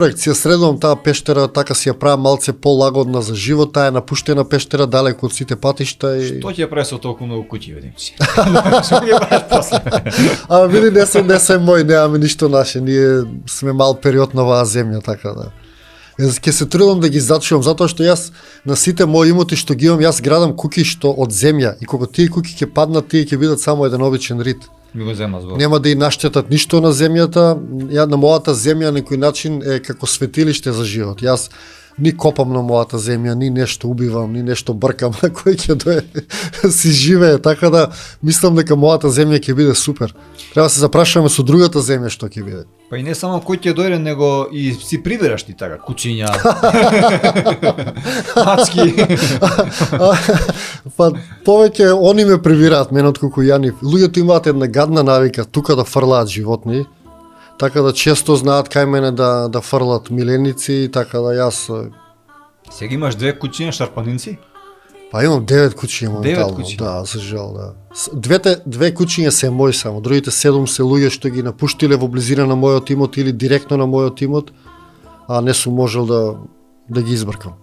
Си ја средувам таа пештера, така си ја правам малце полагодна за живот, таа е напуштена пештера далеко од сите патишта и... Што ќе прави со толку многу куќи, видим си? Што ќе правиш после? А види, не се мој, немаме ништо наше, ние сме мал период на оваа земја, така да. Ќе се трудам да ги зачувам, затоа што јас на сите мои имоти што ги имам, јас градам куќи што од земја и кога тие куќи ќе паднат, тие ќе бидат само еден обичен рид. Ми го зема збор. Нема да и наштетат ништо на земјата. Ја на мојата земја на некој начин е како светилиште за живот. Јас ни копам на мојата земја, ни нешто убивам, ни нешто бркам, на кој ќе дое си живее, така да мислам дека мојата земја ќе биде супер. Треба да се запрашуваме со другата земја што ќе биде. Па и не само кој ќе дојде, него и си прибираш ти така, кучиња, мацки. Па повеќе они ме прибираат мене отколку ја нив. Луѓето имаат една гадна навика тука да фрлаат животни. Така да често знаат кај мене да фрлат миленици, така да јас... Сега имаш 2 кучиња шарпанинци? Па имам 9 кучиња моментално. 9 кучиња? Да, за жал, да. Две кучиња се мои само, другите 7 се луѓе што ги напуштиле во близина на мојот имот или директно на мојот имот, а не сум можел да ги избркам.